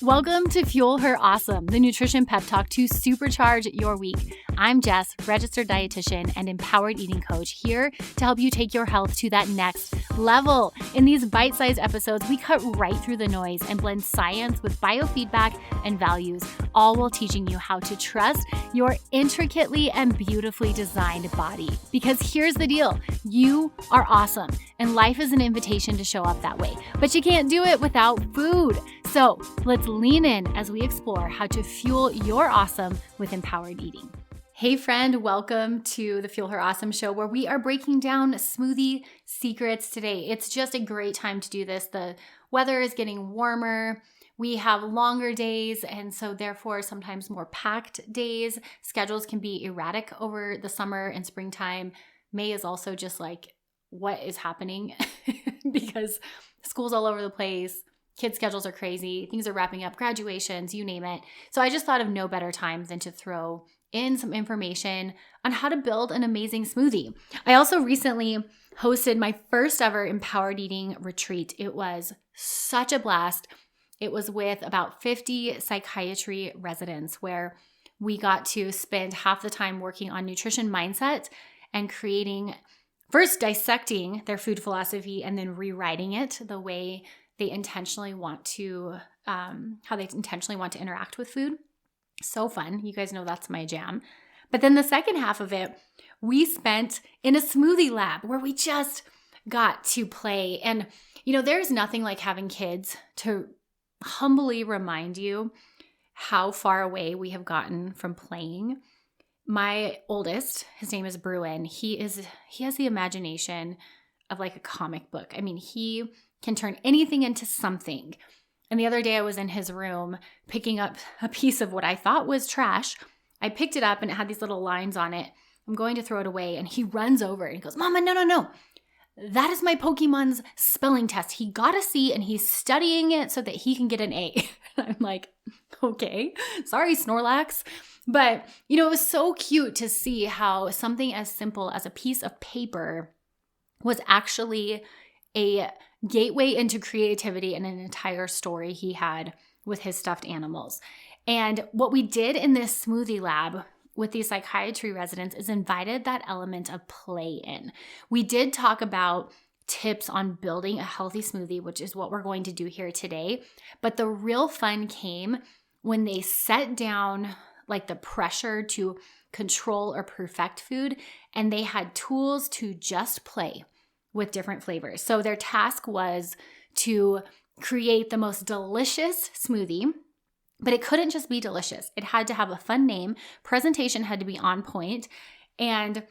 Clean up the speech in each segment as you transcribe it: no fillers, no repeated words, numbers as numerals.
Welcome to Fuel Her Awesome, the nutrition pep talk to supercharge your week. I'm Jess, registered dietitian and empowered eating coach, here to help you take your health to that next level. In these bite-sized episodes, we cut right through the noise and blend science with biofeedback and values, all while teaching you how to trust your intricately and beautifully designed body. Because here's the deal, you are awesome, and life is an invitation to show up that way. But you can't do it without food. So let's lean in as we explore how to fuel your awesome with empowered eating. Hey friend, welcome to the Fuel Her Awesome show, where we are breaking down smoothie secrets today. It's just a great time to do this. The weather is getting warmer. We have longer days, and so therefore sometimes more packed days. Schedules can be erratic over the summer and springtime. May is also just like, what is happening? Because school's all over the place. Kids' schedules are crazy. Things are wrapping up, graduations, you name it. So I just thought of no better time than to throw in some information on how to build an amazing smoothie. I also recently hosted my first ever empowered eating retreat. It was such a blast. It was with about 50 psychiatry residents, where we got to spend half the time working on nutrition mindset and first dissecting their food philosophy and then rewriting it the way they intentionally want to, how they intentionally want to interact with food. So fun. You guys know that's my jam. But then the second half of it, we spent in a smoothie lab where we just got to play. And, there's nothing like having kids to humbly remind you how far away we have gotten from playing. My oldest, his name is Bruin. He has the imagination of like a comic book. I mean, he can turn anything into something. And the other day I was in his room picking up a piece of what I thought was trash. I picked it up and it had these little lines on it. I'm going to throw it away. And he runs over and he goes, "Mama, no. That is my Pokemon's spelling test. He got a C and he's studying it so that he can get an A." I'm like, okay, sorry, Snorlax. But, it was so cute to see how something as simple as a piece of paper was actually a gateway into creativity and an entire story he had with his stuffed animals. And what we did in this smoothie lab with these psychiatry residents is invited that element of play in. We did talk about tips on building a healthy smoothie, which is what we're going to do here today. But the real fun came when they set down like the pressure to control or perfect food, and they had tools to just play with different flavors. So their task was to create the most delicious smoothie, but it couldn't just be delicious. It had to have a fun name, presentation had to be on point, and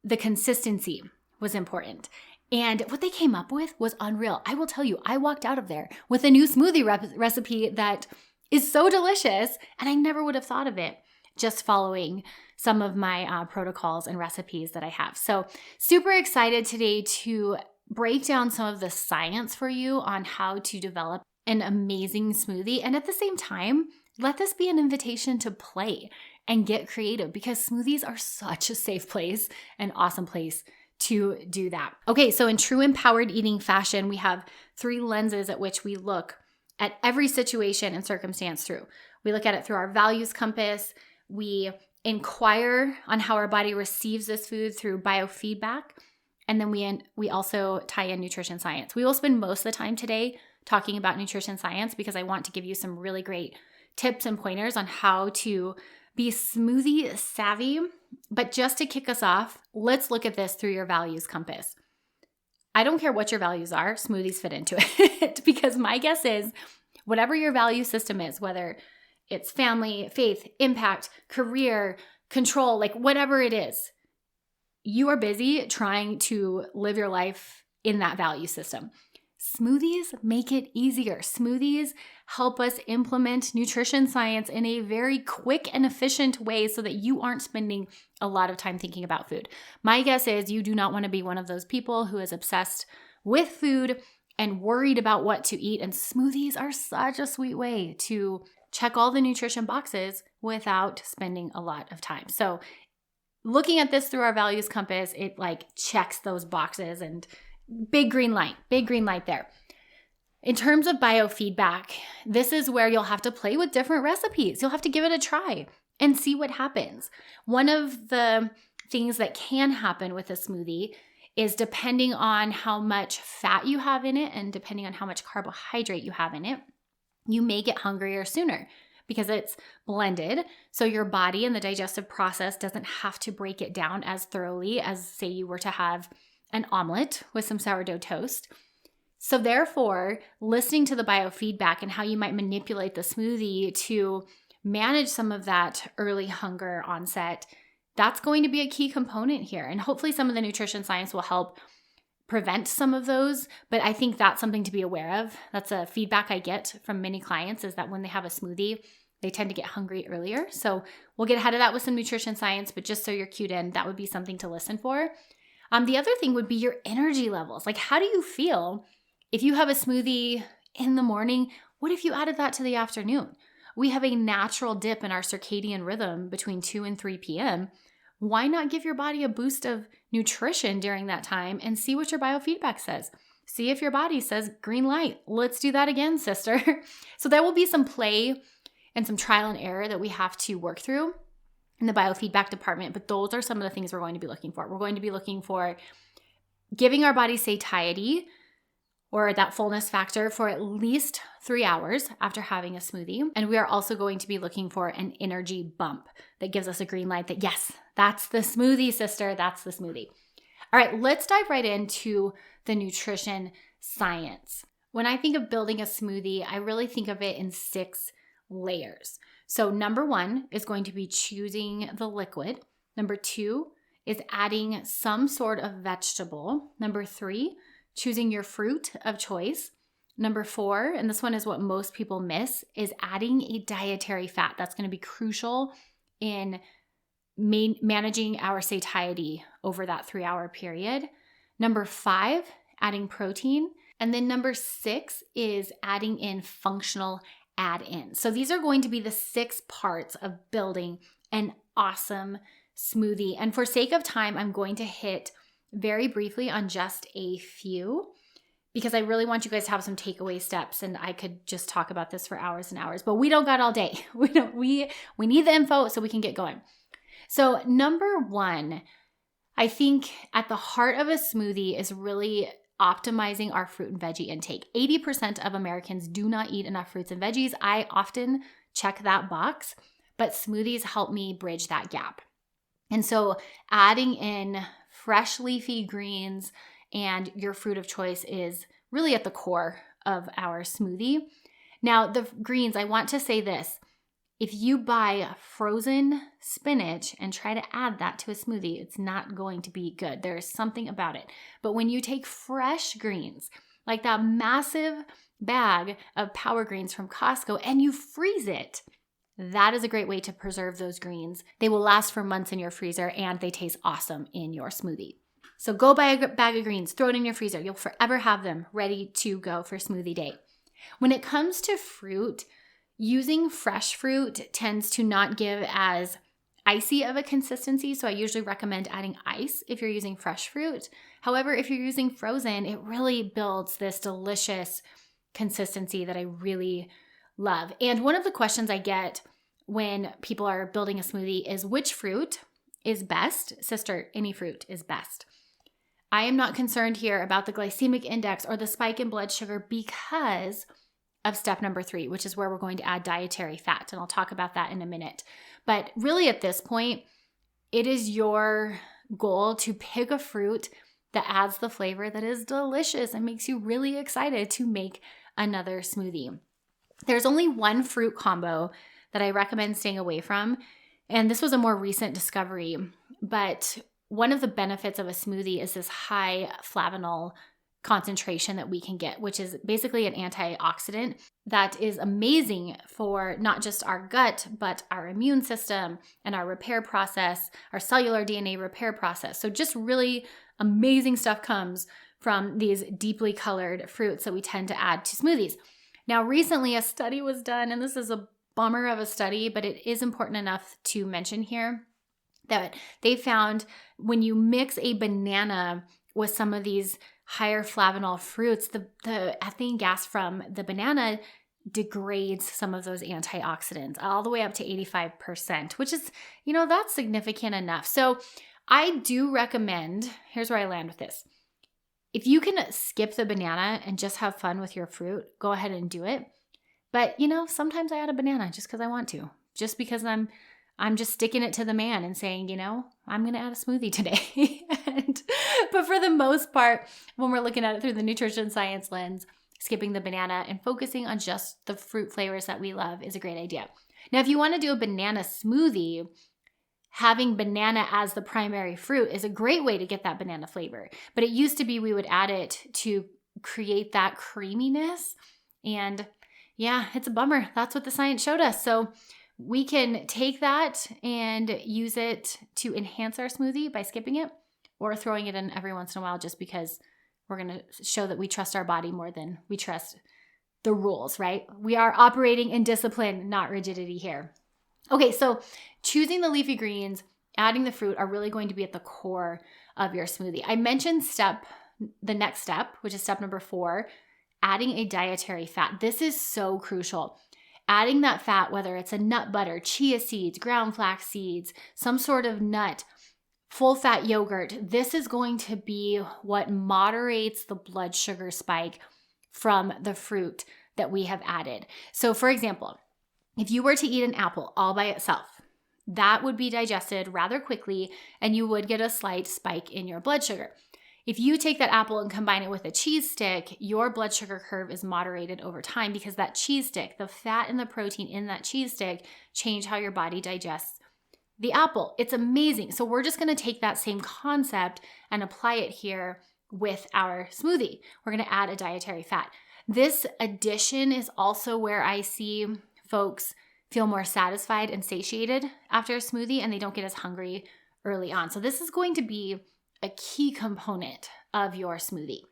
the consistency was important. And what they came up with was unreal. I will tell you, I walked out of there with a new smoothie recipe that is so delicious, and I never would have thought of it just following some of my protocols and recipes that I have. So super excited today to break down some of the science for you on how to develop an amazing smoothie. And at the same time, let this be an invitation to play and get creative, because smoothies are such a safe place, an awesome place to do that. Okay, so in true empowered eating fashion, we have 3 lenses at which we look at every situation and circumstance through. We look at it through our values compass. We inquire on how our body receives this food through biofeedback. And then we also tie in nutrition science. We will spend most of the time today talking about nutrition science, because I want to give you some really great tips and pointers on how to be smoothie savvy. But just to kick us off, let's look at this through your values compass. I don't care what your values are, smoothies fit into it. Because my guess is whatever your value system is, whether it's family, faith, impact, career, control, like whatever it is, you are busy trying to live your life in that value system. Smoothies make it easier. Smoothies help us implement nutrition science in a very quick and efficient way so that you aren't spending a lot of time thinking about food. My guess is you do not want to be one of those people who is obsessed with food and worried about what to eat. And smoothies are such a sweet way to check all the nutrition boxes without spending a lot of time. So looking at this through our values compass, it like checks those boxes, and big green light there. In terms of biofeedback, this is where you'll have to play with different recipes. You'll have to give it a try and see what happens. One of the things that can happen with a smoothie is depending on how much fat you have in it and depending on how much carbohydrate you have in it, you may get hungrier sooner because it's blended. So your body and the digestive process doesn't have to break it down as thoroughly as, say, you were to have an omelet with some sourdough toast. So therefore, listening to the biofeedback and how you might manipulate the smoothie to manage some of that early hunger onset, that's going to be a key component here. And hopefully some of the nutrition science will help prevent some of those, but I think that's something to be aware of. That's a feedback I get from many clients, is that when they have a smoothie, they tend to get hungry earlier. So we'll get ahead of that with some nutrition science, but just so you're cued in, that would be something to listen for. The other thing would be your energy levels. Like, how do you feel if you have a smoothie in the morning? What if you added that to the afternoon? We have a natural dip in our circadian rhythm between 2 and 3 p.m. Why not give your body a boost of nutrition during that time and see what your biofeedback says? See if your body says green light. Let's do that again, sister. So there will be some play and some trial and error that we have to work through in the biofeedback department, but those are some of the things we're going to be looking for. We're going to be looking for giving our body satiety or that fullness factor for at least 3 hours after having a smoothie. And we are also going to be looking for an energy bump that gives us a green light that, yes, that's the smoothie, sister, that's the smoothie. All right, let's dive right into the nutrition science. When I think of building a smoothie, I really think of it in 6 layers. So number 1 is going to be choosing the liquid. Number 2 is adding some sort of vegetable. Number 3, choosing your fruit of choice. Number 4, and this one is what most people miss, is adding a dietary fat. That's going to be crucial in managing our satiety over that 3-hour period. Number 5, adding protein. And then number 6 is adding in functional add-ins. So these are going to be the 6 parts of building an awesome smoothie. And for sake of time, I'm going to hit very briefly on just a few because I really want you guys to have some takeaway steps, and I could just talk about this for hours and hours, but we don't got all day. We need the info so we can get going. So number 1, I think at the heart of a smoothie is really optimizing our fruit and veggie intake. 80% of Americans do not eat enough fruits and veggies. I often check that box, but smoothies help me bridge that gap. And so adding in fresh leafy greens and your fruit of choice is really at the core of our smoothie. Now, the greens, I want to say this. If you buy frozen spinach and try to add that to a smoothie, it's not going to be good. There is something about it. But when you take fresh greens, like that massive bag of power greens from Costco, and you freeze it, that is a great way to preserve those greens. They will last for months in your freezer, and they taste awesome in your smoothie. So go buy a bag of greens, throw it in your freezer. You'll forever have them ready to go for smoothie day. When it comes to fruit, using fresh fruit tends to not give as icy of a consistency, so I usually recommend adding ice if you're using fresh fruit. However, if you're using frozen, it really builds this delicious consistency that I really love. And one of the questions I get when people are building a smoothie is, which fruit is best? Sister, any fruit is best. I am not concerned here about the glycemic index or the spike in blood sugar because of step number 3, which is where we're going to add dietary fat. And I'll talk about that in a minute. But really at this point, it is your goal to pick a fruit that adds the flavor that is delicious and makes you really excited to make another smoothie. There's only one fruit combo that I recommend staying away from. And this was a more recent discovery, but one of the benefits of a smoothie is this high flavanol concentration that we can get, which is basically an antioxidant that is amazing for not just our gut, but our immune system and our repair process, our cellular DNA repair process. So just really amazing stuff comes from these deeply colored fruits that we tend to add to smoothies. Now, recently a study was done, and this is a bummer of a study, but it is important enough to mention here, that they found when you mix a banana with some of these higher flavanol fruits, the ethylene gas from the banana degrades some of those antioxidants all the way up to 85%, which is, that's significant enough. So I do recommend, here's where I land with this. If you can skip the banana and just have fun with your fruit, go ahead and do it. But, sometimes I add a banana just because I want to, just because I'm just sticking it to the man and saying, I'm going to add a smoothie today. But for the most part, when we're looking at it through the nutrition science lens, skipping the banana and focusing on just the fruit flavors that we love is a great idea. Now, if you want to do a banana smoothie, having banana as the primary fruit is a great way to get that banana flavor. But it used to be we would add it to create that creaminess. And yeah, it's a bummer. That's what the science showed us. So we can take that and use it to enhance our smoothie by skipping it or throwing it in every once in a while just because we're going to show that we trust our body more than we trust the rules, right? We are operating in discipline, not rigidity here. Okay, so choosing the leafy greens, adding the fruit are really going to be at the core of your smoothie. I mentioned the next step, which is step number 4, adding a dietary fat. This is so crucial. Adding that fat, whether it's a nut butter, chia seeds, ground flax seeds, some sort of nut, full fat yogurt, this is going to be what moderates the blood sugar spike from the fruit that we have added. So for example, if you were to eat an apple all by itself, that would be digested rather quickly and you would get a slight spike in your blood sugar. If you take that apple and combine it with a cheese stick, your blood sugar curve is moderated over time because that cheese stick, the fat and the protein in that cheese stick, change how your body digests the apple. It's amazing. So we're just going to take that same concept and apply it here with our smoothie. We're going to add a dietary fat. This addition is also where I see folks feel more satisfied and satiated after a smoothie and they don't get as hungry early on. So this is going to be a key component of your smoothie.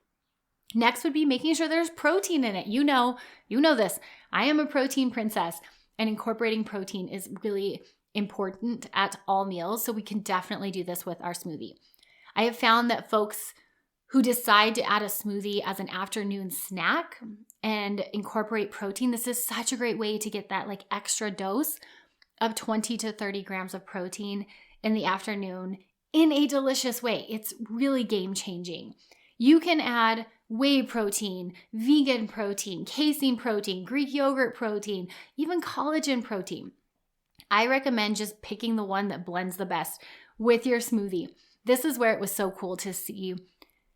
Next would be making sure there's protein in it. You know this. I am a protein princess, and incorporating protein is really important at all meals. So we can definitely do this with our smoothie. I have found that folks who decide to add a smoothie as an afternoon snack and incorporate protein, this is such a great way to get that extra dose of 20 to 30 grams of protein in the afternoon in a delicious way. It's really game changing. You can add whey protein, vegan protein, casein protein, Greek yogurt protein, even collagen protein. I recommend just picking the one that blends the best with your smoothie. This is where it was so cool to see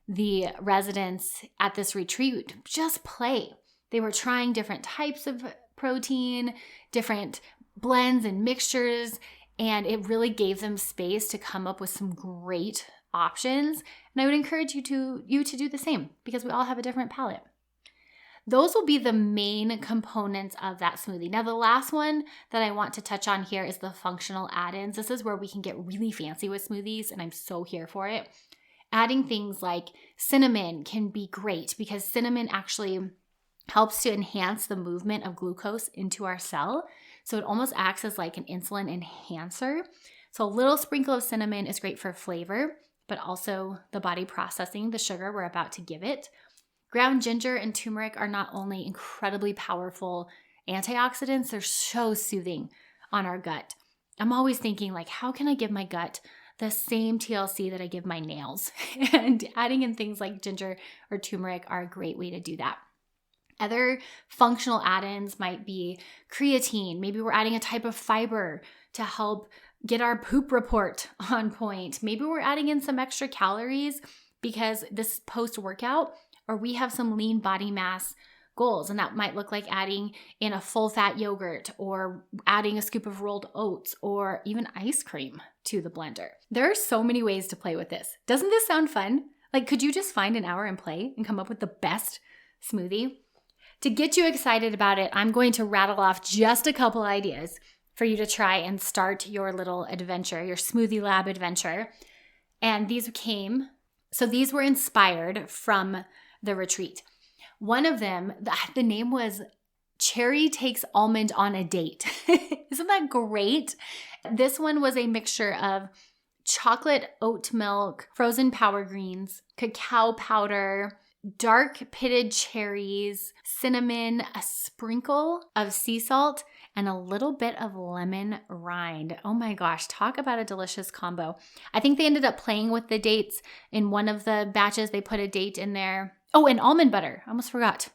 the residents at this retreat just play. They were trying different types of protein, different blends and mixtures, and it really gave them space to come up with some great options. And I would encourage you to do the same because we all have a different palate. Those will be the main components of that smoothie. Now, the last one that I want to touch on here is the functional add-ins. This is where we can get really fancy with smoothies, and I'm so here for it. Adding things like cinnamon can be great because cinnamon actually helps to enhance the movement of glucose into our cell. So it almost acts as like an insulin enhancer. So a little sprinkle of cinnamon is great for flavor, but also the body processing the sugar we're about to give it. Ground ginger and turmeric are not only incredibly powerful antioxidants, they're so soothing on our gut. I'm always thinking how can I give my gut the same TLC that I give my nails? And adding in things like ginger or turmeric are a great way to do that. Other functional add-ins might be creatine. Maybe we're adding a type of fiber to help get our poop report on point. Maybe we're adding in some extra calories because this is post-workout, or we have some lean body mass goals. And that might look like adding in a full fat yogurt or adding a scoop of rolled oats or even ice cream to the blender. There are so many ways to play with this. Doesn't this sound fun? Could you just find an hour and play and come up with the best smoothie? To get you excited about it, I'm going to rattle off just a couple ideas for you to try and start your little adventure, your smoothie lab adventure. And these were inspired from the retreat. One of them, the name was Cherry Takes Almond on a Date. Isn't that great? This one was a mixture of chocolate oat milk, frozen power greens, cacao powder, dark pitted cherries, cinnamon, a sprinkle of sea salt, and a little bit of lemon rind. Oh my gosh, talk about a delicious combo. I think they ended up playing with the dates. In one of the batches, they put a date in there. Oh, and almond butter. I almost forgot.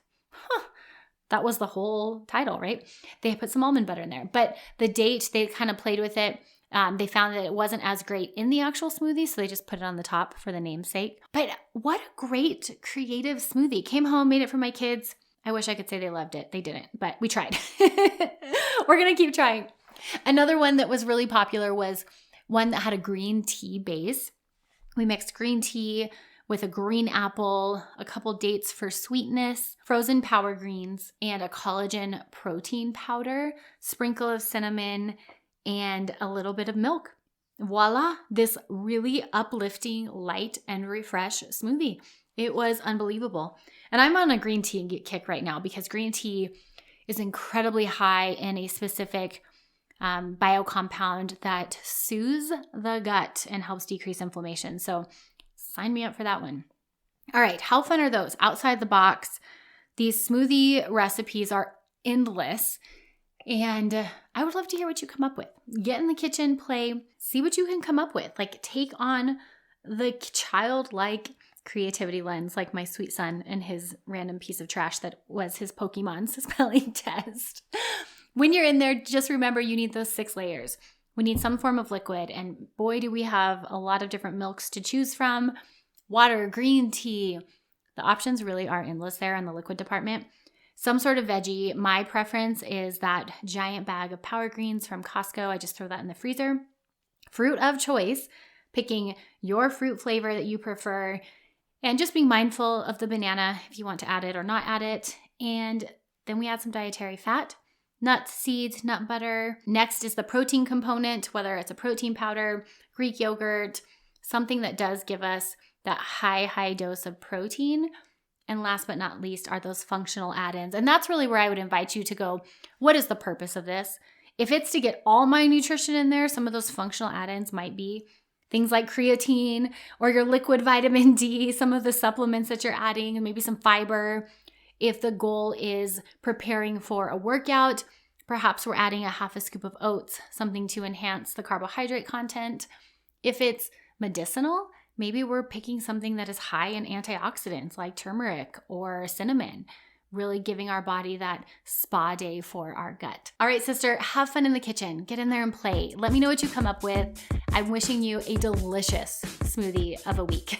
That was the whole title, right? They put some almond butter in there. But the date, they kind of played with it. They found that it wasn't as great in the actual smoothie, so they just put it on the top for the namesake. But what a great creative smoothie. Came home, made it for my kids. I wish I could say they loved it. They didn't, but we tried. We're going to keep trying. Another one that was really popular was one that had a green tea base. We mixed green tea with a green apple, a couple dates for sweetness, frozen power greens, and a collagen protein powder, sprinkle of cinnamon, and a little bit of milk. Voila, this really uplifting, light, and refresh smoothie. It was unbelievable. And I'm on a green tea kick right now because green tea is incredibly high in a specific biocompound that soothes the gut and helps decrease inflammation. So sign me up for that one. All right, how fun are those? Outside the box, these smoothie recipes are endless. And I would love to hear what you come up with. Get in the kitchen, play, see what you can come up with. Like take on the childlike creativity lens, like my sweet son and his random piece of trash that was his Pokemon spelling test. When you're in there, just remember you need those 6 layers. We need some form of liquid, and boy, do we have a lot of different milks to choose from. Water, green tea. The options really are endless there in the liquid department. Some sort of veggie. My preference is that giant bag of power greens from Costco. I just throw that in the freezer. Fruit of choice, picking your fruit flavor that you prefer, and just being mindful of the banana if you want to add it or not add it. And then we add some dietary fat. Nuts, seeds, nut butter. Next is the protein component, whether it's a protein powder, Greek yogurt, something that does give us that high dose of protein. And last but not least are those functional add-ins. And that's really where I would invite you to go, what is the purpose of this? If it's to get all my nutrition in there, some of those functional add-ins might be things like creatine or your liquid vitamin D, some of the supplements that you're adding, and maybe some fiber. If the goal is preparing for a workout, perhaps we're adding a half a scoop of oats, something to enhance the carbohydrate content. If it's medicinal, maybe we're picking something that is high in antioxidants like turmeric or cinnamon, really giving our body that spa day for our gut. All right, sister, have fun in the kitchen. Get in there and play. Let me know what you come up with. I'm wishing you a delicious smoothie of a week.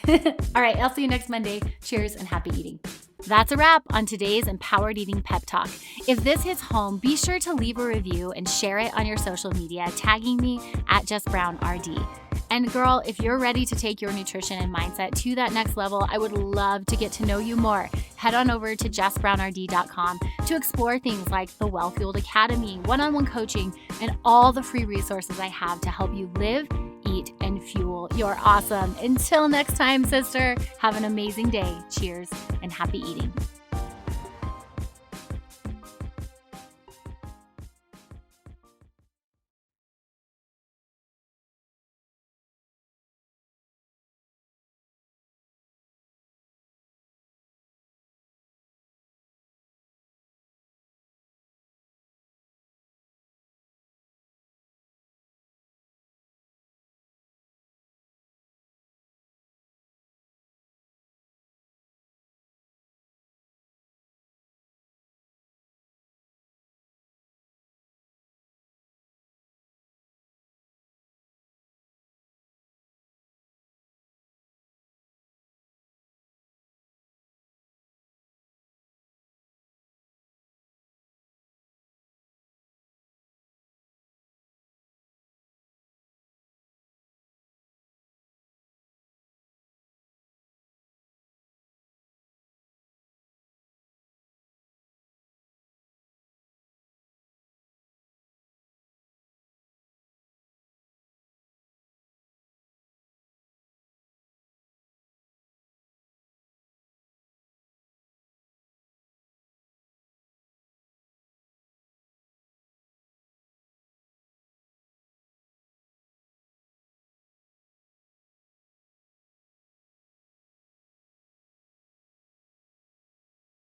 All right, I'll see you next Monday. Cheers and happy eating. That's a wrap on today's Empowered Eating Pep Talk. If this hits home, be sure to leave a review and share it on your social media, tagging me at Jess Brown RD. And girl, if you're ready to take your nutrition and mindset to that next level, I would love to get to know you more. Head on over to jessbrownrd.com to explore things like the Well Fueled Academy, one-on-one coaching, and all the free resources I have to help you live, eat, and fuel your awesome. Until next time, sister, have an amazing day. Cheers and happy eating.